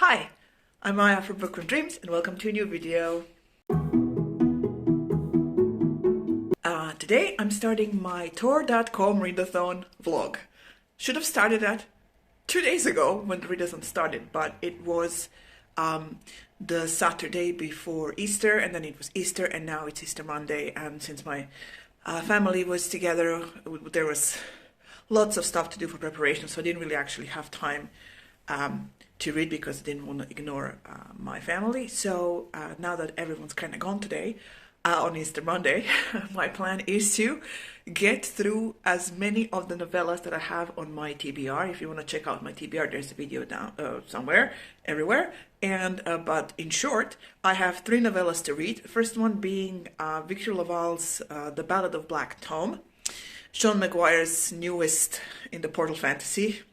Hi, I'm Maya from Bookworm Dreams and welcome to a new video. Today I'm starting my TorDotCom Readathon vlog. Should have started that 2 days ago when the Readathon started, but it was the Saturday before Easter, and then it was Easter, and now it's Easter Monday, and since my family was together, there was lots of stuff to do for preparation, so I didn't really actually have time to read because I didn't want to ignore my family. So now that everyone's kind of gone today, on Easter Monday, my plan is to get through as many of the novellas that I have on my TBR. If you want to check out my TBR, there's a video down somewhere, everywhere. And but in short, I have 3 novellas to read. The first one being Victor Laval's The Ballad of Black Tom, Sean McGuire's newest in the Portal Fantasy,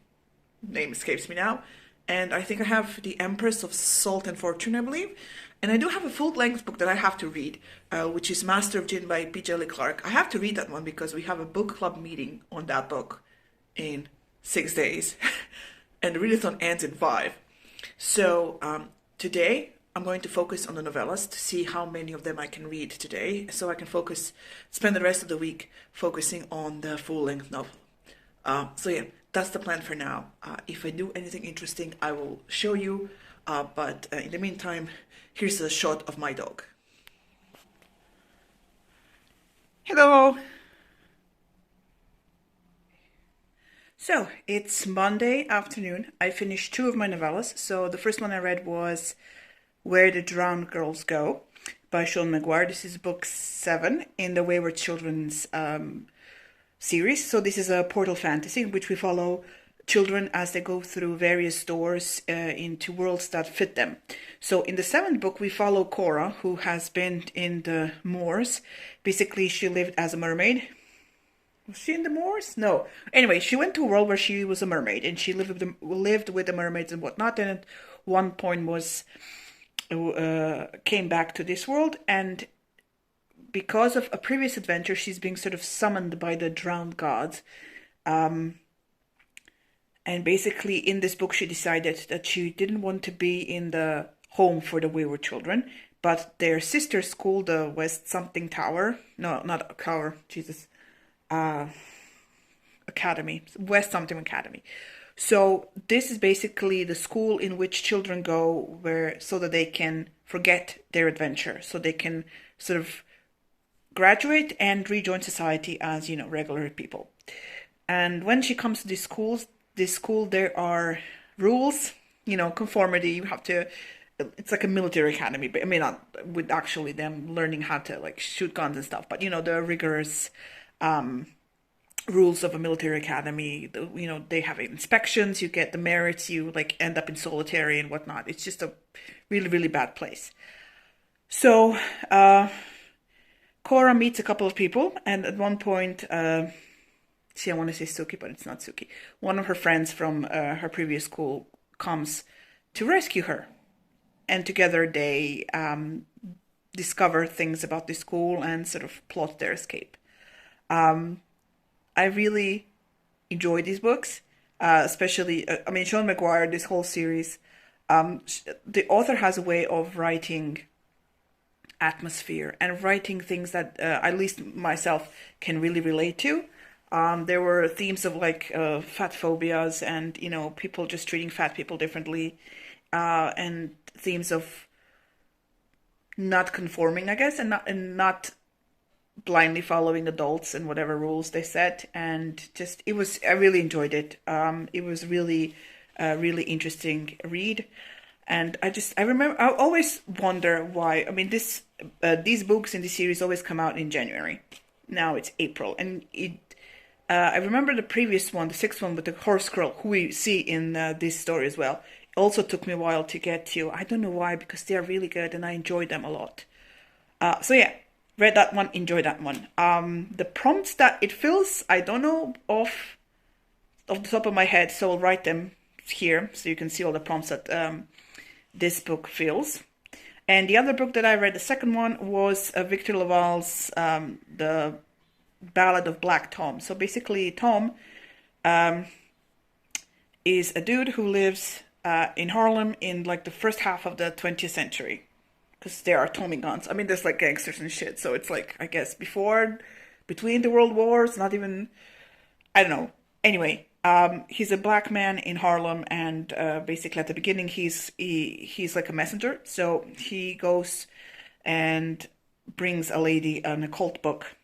name escapes me now, and I think I have The Empress of Salt and Fortune, I believe. And I do have a full-length book that I have to read, which is Master of Gin by P. Jelly Clark. I have to read that one because we have a book club meeting on that book in 6 days, and the readathon ends in 5. So today I'm going to focus on the novellas to see how many of them I can read today, so I can spend the rest of the week focusing on the full-length novel. So yeah, that's the plan for now. If I do anything interesting, I will show you. But in the meantime, here's a shot of my dog. Hello! So, it's Monday afternoon. I finished 2 of my novellas. So the first one I read was Where the Drowned Girls Go by Sean McGuire. This is book 7 in the Wayward Children's series. So this is a portal fantasy in which we follow children as they go through various doors into worlds that fit them. So in the 7th book, we follow Cora, who has been in the moors. Basically, she lived as a mermaid. Was she in the moors? No. Anyway, she went to a world where she was a mermaid, and she lived with the mermaids and whatnot. And at one point came back to this world, and because of a previous adventure, she's being sort of summoned by the drowned gods. And basically, in this book, she decided that she didn't want to be in the home for the wayward children, but their sister school, the West something Tower, no, not a tower, Jesus, Academy, West something Academy. So this is basically the school in which children go so that they can forget their adventure, so they can sort of graduate and rejoin society as, regular people. And when she comes to this school, there are rules, conformity. You have to, it's like a military academy, but I mean, not with actually them learning how to like shoot guns and stuff, but the rigorous rules of a military academy. They have inspections, you get the merits, you like end up in solitary and whatnot. It's just a really, really bad place. So Cora meets a couple of people, and at one point, I want to say Suki, but it's not Suki. One of her friends from her previous school comes to rescue her. And together they discover things about the school and sort of plot their escape. I really enjoy these books, especially, Sean McGuire, this whole series. The author has a way of writing atmosphere and writing things that at least myself can really relate to. There were themes of like fat phobias and people just treating fat people differently, and themes of not conforming, I guess, and not blindly following adults and whatever rules they set. And just I really enjoyed it. It was really really interesting read. And I remember, I always wonder why. These books in the series always come out in January. Now it's April, and I remember the previous one, the 6th one with the horse girl, who we see in this story as well. It also took me a while to get to. I don't know why, because they are really good and I enjoyed them a lot. So yeah, read that one, enjoyed that one. The prompts that it fills, I don't know off the top of my head, so I'll write them here so you can see all the prompts that this book fills. And the other book that I read, the second one, was Victor Laval's The Ballad of Black Tom. So basically, Tom is a dude who lives in Harlem in like the first half of the 20th century, because there are Tommy guns. I mean, there's like gangsters and shit. So it's like, I guess between the world wars, not even, I don't know. Anyway, he's a black man in Harlem, and basically at the beginning he's like a messenger. So he goes and brings a lady an occult book,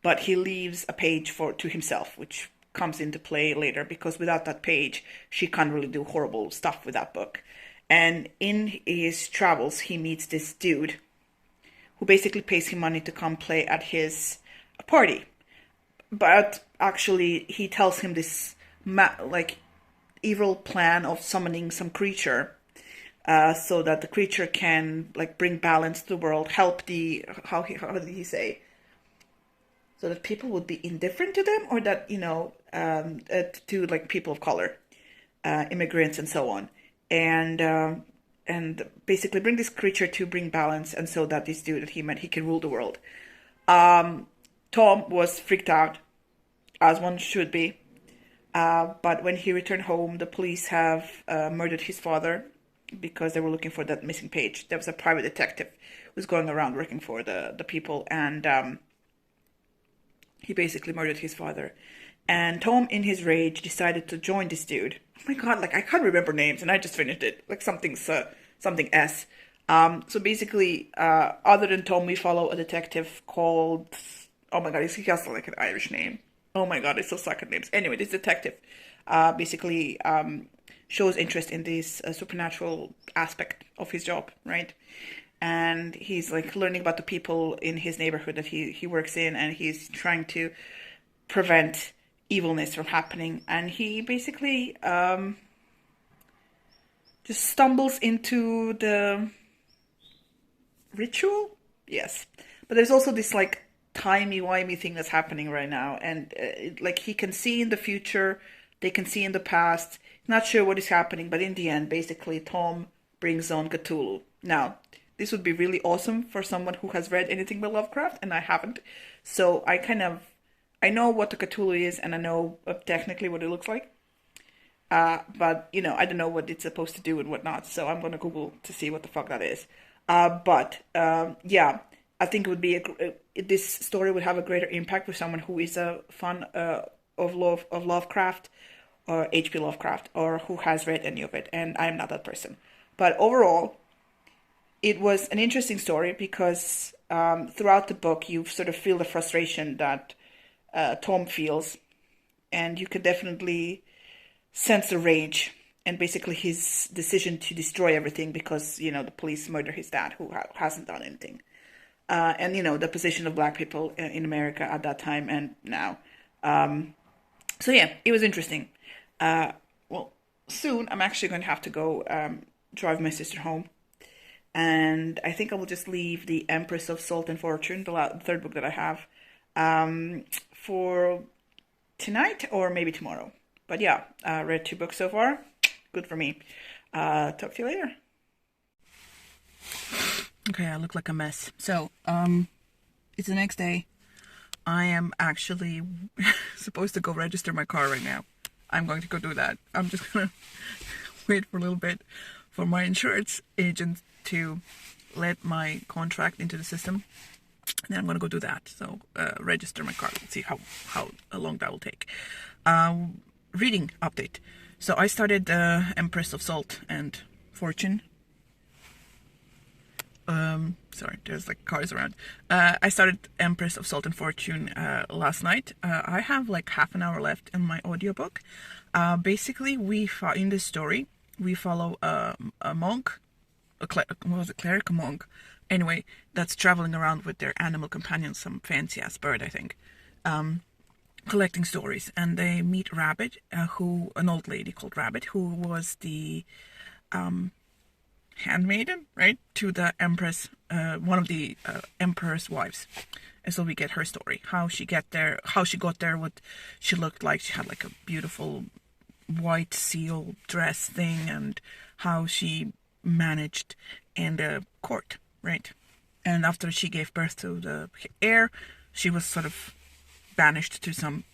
but he leaves a page to himself, which comes into play later, because without that page, she can't really do horrible stuff with that book. And in his travels, he meets this dude who basically pays him money to come play at his party. But actually, he tells him this like evil plan of summoning some creature, so that the creature can like bring balance to the world, help the how did he say? So that people would be indifferent to them, or that to like people of color, immigrants, and so on, and basically bring this creature to bring balance, and so that this dude that he met, he can rule the world. Tom was freaked out, as one should be. But when he returned home, the police have murdered his father because they were looking for that missing page. There was a private detective who was going around working for the people, and he basically murdered his father. And Tom, in his rage, decided to join this dude. Oh my god, like I can't remember names, and I just finished it. Like something S. So basically, other than Tom, we follow a detective called, oh my god, he has like an Irish name. Oh my god, I still suck at names. Anyway, this detective basically shows interest in this supernatural aspect of his job, right? And he's like learning about the people in his neighborhood that he works in, and he's trying to prevent evilness from happening. And he basically just stumbles into the ritual. Yes, but there's also this like timey-wimey thing that's happening right now, and like he can see in the future, they can see in the past. Not sure what is happening, but in the end, basically, Tom brings on Cthulhu. Now, this would be really awesome for someone who has read anything by Lovecraft, and I haven't. So I know what the Cthulhu is, and I know technically what it looks like. But, I don't know what it's supposed to do and whatnot, so I'm going to Google to see what the fuck that is. Yeah, I think it would be this story would have a greater impact with someone who is a fan of Lovecraft or H.P. Lovecraft, or who has read any of it, and I'm not that person. But overall, it was an interesting story because throughout the book, you sort of feel the frustration that Tom feels, and you could definitely sense the rage and basically his decision to destroy everything because, the police murder his dad, who hasn't done anything. And, the position of black people in America at that time and now. So, yeah, it was interesting. Well, soon I'm actually going to have to go drive my sister home. And I think I will just leave the Empress of Salt and Fortune, the third book that I have, for tonight or maybe tomorrow. But yeah, read 2 books so far. Good for me. Talk to you later. Okay, I look like a mess. So, it's the next day. I am actually supposed to go register my car right now. I'm going to go do that. I'm just going to wait for a little bit for my insurance agent to let my contract into the system. And then I'm going to go do that. So, register my car. Let's see how long that will take. Reading update. So I started Empress of Salt and Fortune. Sorry, there's like cars around. I started Empress of Salt and Fortune last night. I have like half an hour left in my audiobook. Basically, in this story, we follow a monk, cleric, a monk? Anyway, that's traveling around with their animal companion, some fancy-ass bird, I think, collecting stories. And they meet Rabbit, an old lady called Rabbit, who was the handmaiden, right, to the Empress, one of the Emperor's wives. And so we get her story, how she got there, what she looked like. She had like a beautiful white seal dress thing, and how she managed in the court, right? And after she gave birth to the heir, she was sort of banished to some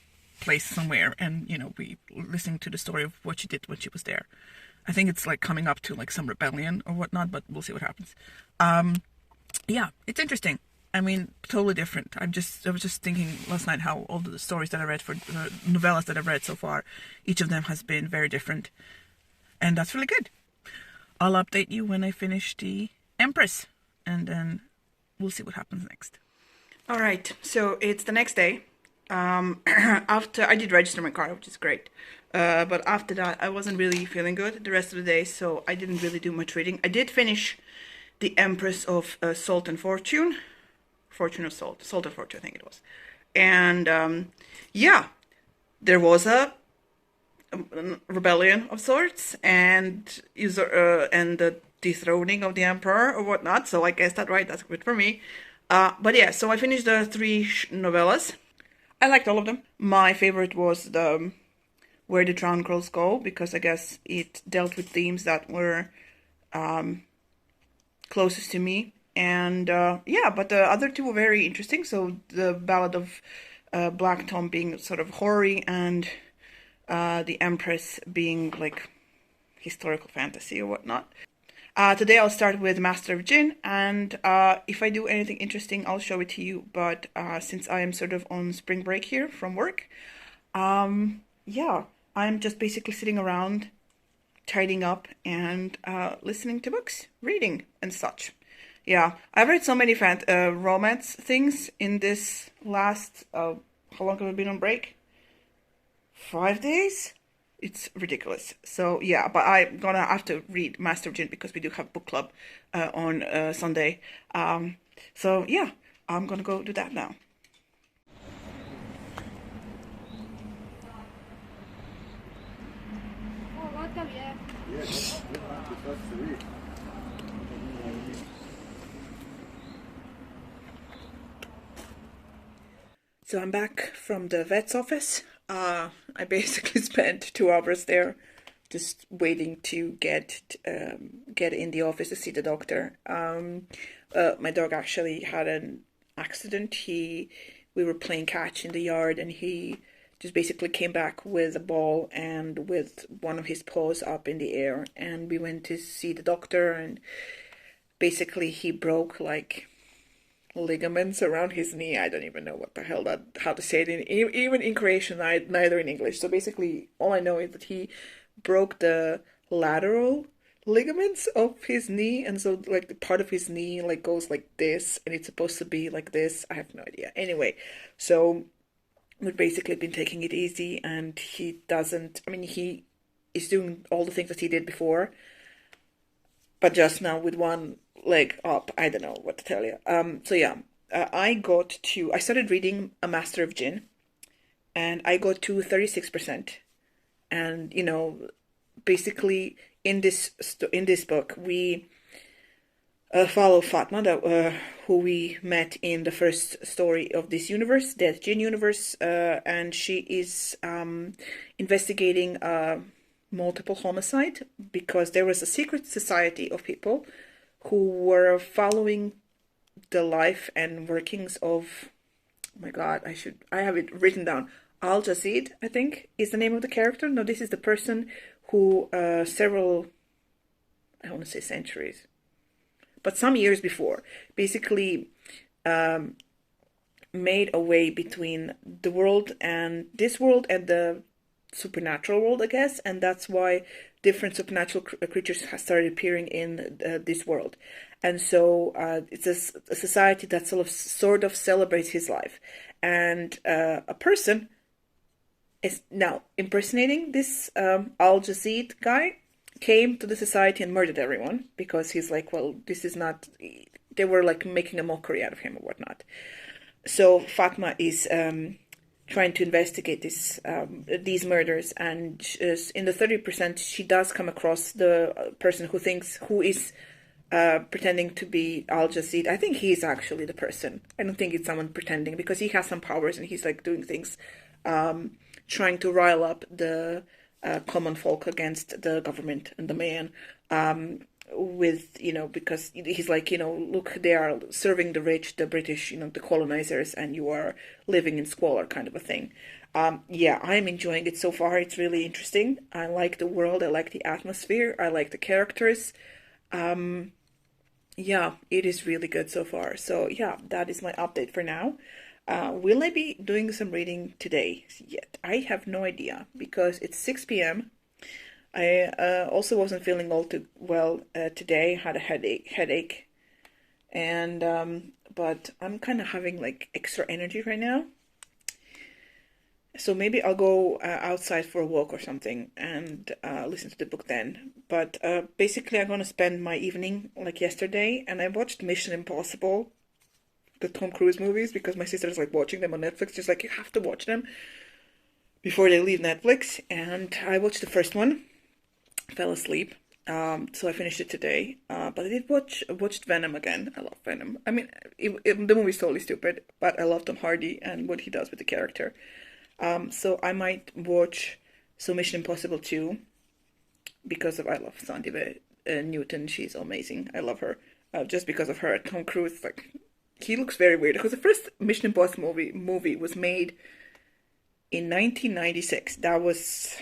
place somewhere, and we listening to the story of what she did when she was there. I think it's like coming up to like some rebellion or whatnot, but we'll see what happens. Yeah, it's interesting. I mean, totally different. I was just thinking last night how all the stories that I read for the novellas that I've read so far, each of them has been very different, and that's really good. I'll update you when I finish the Empress, and then we'll see what happens next. All right, so it's the next day. After I did register my car, which is great. But after that, I wasn't really feeling good the rest of the day, so I didn't really do much reading. I did finish the Empress of Salt and Fortune. Fortune of Salt. Salt and Fortune, I think it was. And yeah, there was a rebellion of sorts, and the dethroning of the emperor or whatnot. So I guess that's good for me. But yeah, so I finished the 3 novellas. I liked all of them. My favorite was the Where the Drowned Girls Go, because I guess it dealt with themes that were closest to me. And yeah, but the other 2 were very interesting. So the Ballad of Black Tom being sort of hoary, and the Empress being like historical fantasy or whatnot. Today I'll start with Master of Jinn, and if I do anything interesting, I'll show it to you. But since I am sort of on spring break here from work, yeah, I'm just basically sitting around, tidying up, and listening to books, reading, and such. Yeah, I've read so many romance things in this last, how long have I been on break? 5 days? It's ridiculous. So yeah, but I'm gonna have to read Master of Jinn because we do have book club on Sunday. So yeah, I'm gonna go do that now. So I'm back from the vet's office. I basically spent 2 hours there, just waiting to get in the office to see the doctor. My dog actually had an accident. We were playing catch in the yard, and he just basically came back with a ball and with one of his paws up in the air. And we went to see the doctor, and basically he broke like ligaments around his knee. I don't even know what the hell how to say it even in Croatian, neither in English. So basically all I know is that he broke the lateral ligaments of his knee, and so like the part of his knee like goes like this, and it's supposed to be like this. I have no idea. Anyway, so we've basically been taking it easy, and he is doing all the things that he did before, but just now with one leg up. I don't know what to tell you. So yeah, I started reading A Master of Jinn, and I got to 36%. And basically in this book we follow Fatma, who we met in the first story of this universe, Death Jinn universe, and she is investigating a multiple homicide because there was a secret society of people who were following the life and workings of, oh my god, I have it written down. Al Jazid, I think, is the name of the character. No, this is the person who several, I want to say centuries, but some years before, basically made a way between the world and this world and the supernatural world, I guess, and that's why different supernatural creatures have started appearing in this world. And so it's a society that sort of celebrates his life, and a person is now impersonating this Al Jazid guy came to the society and murdered everyone because he's like, well, this is not, they were like making a mockery out of him or whatnot. So Fatma is trying to investigate these murders, and in the 30% she does come across the person who is pretending to be Al Jazid. I think he's actually the person. I don't think it's someone pretending, because he has some powers and he's like doing things, trying to rile up the common folk against the government and the man, with, because he's like, look, they are serving the rich, the British, the colonizers, and you are living in squalor, kind of a thing. Yeah, I'm enjoying it so far. It's really interesting. I like the world, I like the atmosphere, I like the characters. Um, yeah, it is really good so far. So yeah, that is my update for now. Will I be doing some reading today yet? I have no idea because it's 6 p.m. I also wasn't feeling all too well today. Had a headache, and but I'm kind of having like extra energy right now. So maybe I'll go outside for a walk or something and listen to the book then. But basically, I'm gonna spend my evening like yesterday, and I watched Mission Impossible, the Tom Cruise movies, because my sister's like watching them on Netflix. She's like, you have to watch them before they leave Netflix. And I watched the first one, fell asleep. So I finished it today. But I did watched Venom again. I love Venom. I mean, the movie's totally stupid, but I love Tom Hardy and what he does with the character. So I might watch Mission Impossible 2 because of I love Sandy Newton. She's amazing. I love her. Just because of her. Tom Cruise, like, he looks very weird because the first Mission Impossible movie was made in 1996. That was,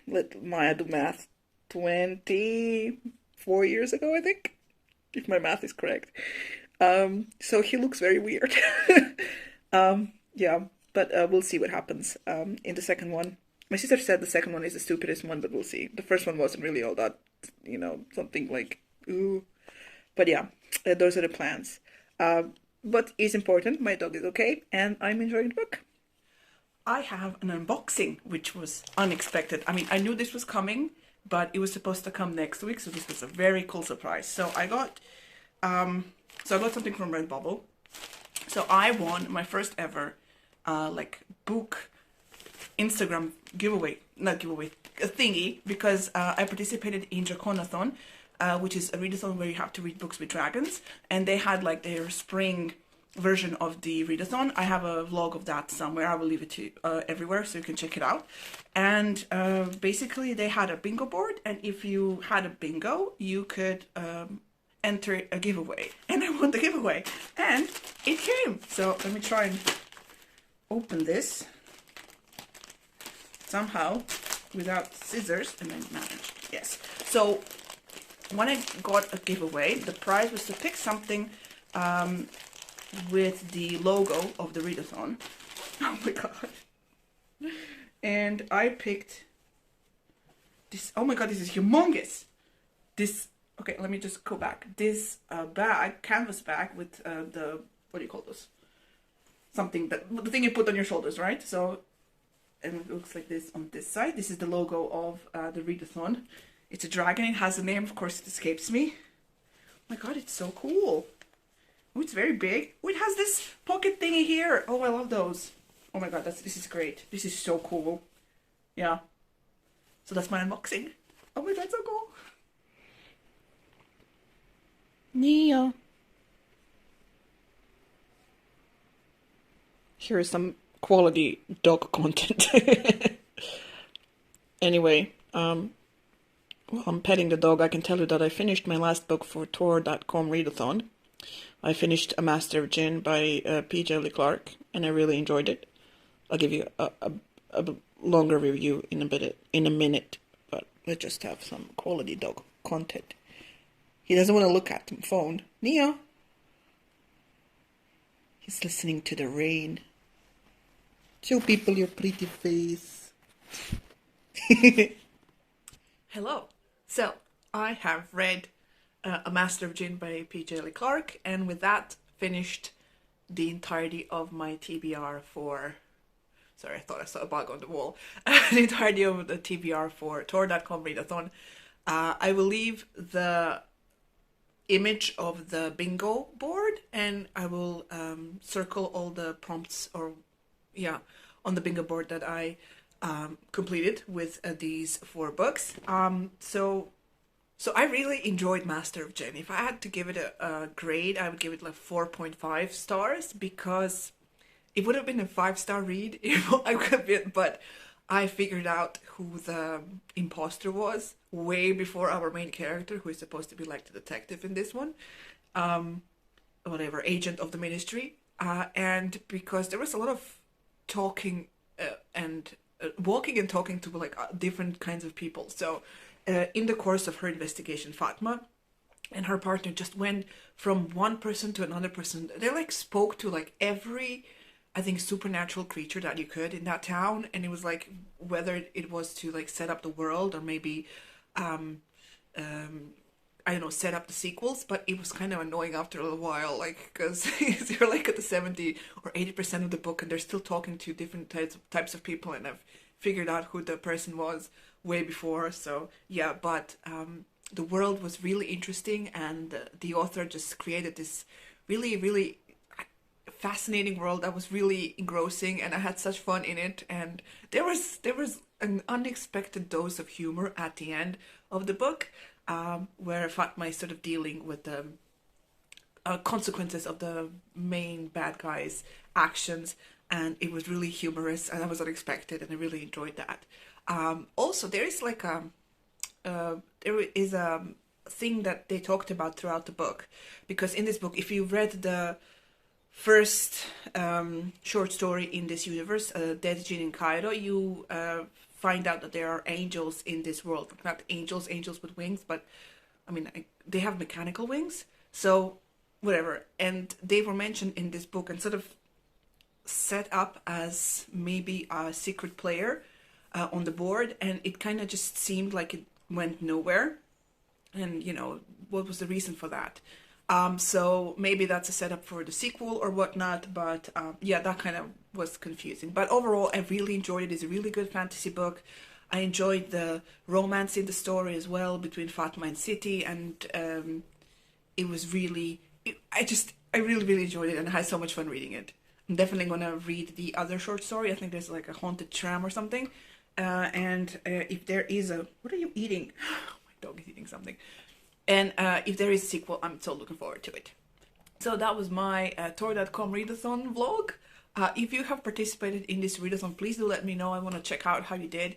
let Maya do math, 24 years ago, I think, if my math is correct. So he looks very weird. Yeah, but we'll see what happens in the second one. My sister said the second one is the stupidest one, but we'll see. The first one wasn't really all that, something like, ooh. But yeah, those are the plans. But it's important, my dog is okay, and I'm enjoying the book. I have an unboxing, which was unexpected. I mean, I knew this was coming, but it was supposed to come next week, so this was a very cool surprise. So I got something from Redbubble. So I won my first ever book Instagram not giveaway, a thingy, because I participated in TorDotComAthon, which is a readathon where you have to read books with dragons, and they had like their spring version of the readathon. I have a vlog of that somewhere. I will leave it to everywhere so you can check it out. And basically they had a bingo board, and if you had a bingo, you could enter a giveaway, and I won the giveaway, and it came. So let me try and open this somehow without scissors, and then manage. Yes. So when I got a giveaway, the prize was to pick something with the logo of the readathon. Oh my god. And I picked this. Oh my god, this is humongous. This, okay, let me just go back. This canvas bag with the, what do you call those? Something that, the thing you put on your shoulders, right? So, and it looks like this on this side. This is the logo of the readathon. It's a dragon. It has a name, of course, it escapes me. Oh my god, it's so cool. Oh, it's very big. Oh, it has this pocket thingy here. Oh, I love those. Oh my god, this is great. This is so cool. Yeah. So that's my unboxing. Oh my god, so cool. Nia. Here is some quality dog content. Anyway, while I'm petting the dog, I can tell you that I finished my last book for Tor.com Readathon. I finished A Master of Gin by P.J. Clark, and I really enjoyed it. I'll give you a longer review in a minute, but let's just have some quality dog content. He doesn't want to look at the phone. Neo. He's listening to the rain. Show people your pretty face. Hello. So, I have read A Master of Gin by P.J. Clark, and with that finished the entirety of my TBR for... Sorry, I thought I saw a bug on the wall. The entirety of the TBR for Tor.com Readathon. I will leave the image of the bingo board, and I will circle all the prompts on the bingo board that I completed with these 4 books. So I really enjoyed Master of Gin. If I had to give it a grade, I would give it like 4.5 stars, because it would have been a 5-star read but I figured out who the imposter was way before our main character, who is supposed to be like the detective in this one, agent of the ministry, and because there was a lot of talking walking and talking to like different kinds of people. So in the course of her investigation, Fatma and her partner just went from one person to another person. They like spoke to like every, I think, supernatural creature that you could in that town, and it was like whether it was to like set up the world or maybe I don't know, set up the sequels, but it was kind of annoying after a little while, like, because you're like at the 70 or 80% of the book and they're still talking to different types of people, and I've figured out who the person was way before. So yeah, but the world was really interesting, and the author just created this really, really fascinating world that was really engrossing, and I had such fun in it. And there was an unexpected dose of humor at the end of the book, where Fatma is sort of dealing with the consequences of the main bad guy's actions, and it was really humorous and that was unexpected, and I really enjoyed that. Also, there is like there is a thing that they talked about throughout the book, because in this book, if you read the first short story in this universe, Dead Gene in Cairo, you find out that there are angels in this world. Not angels with wings, but I mean, they have mechanical wings. So whatever. And they were mentioned in this book and sort of set up as maybe a secret player on the board. And it kind of just seemed like it went nowhere. And, you know, what was the reason for that? So maybe that's a setup for the sequel or whatnot, but yeah, that kind of was confusing. But overall, I really enjoyed it. It's a really good fantasy book. I enjoyed the romance in the story as well between Fatma and Siti, and it was really, I really, really enjoyed it, and I had so much fun reading it. I'm definitely going to read the other short story. I think there's like a haunted tram or something. And if there is a, what are you eating? My dog is eating something. And if there is a sequel, I'm so looking forward to it. So that was my TorDotCom Readathon vlog. If you have participated in this readathon, please do let me know. I want to check out how you did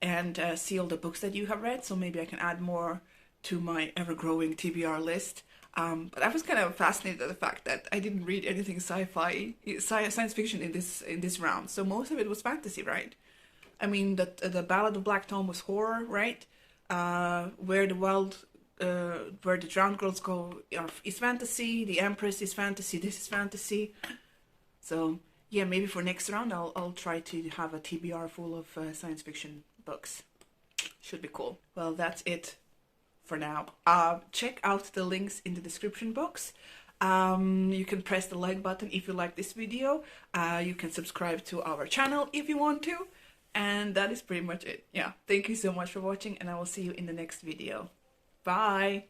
and see all the books that you have read. So maybe I can add more to my ever-growing TBR list. But I was kind of fascinated at the fact that I didn't read anything sci-fi, science fiction in this round. So most of it was fantasy, right? I mean, the Ballad of Black Tom was horror, right? Where the Drowned Girls Go is fantasy, the Empress is fantasy, this is fantasy. So yeah, maybe for next round I'll try to have a TBR full of science fiction books. Should be cool. Well, that's it for now. Check out the links in the description box. You can press the like button if you like this video. You can subscribe to our channel if you want to. And that is pretty much it. Yeah, thank you so much for watching, and I will see you in the next video. Bye!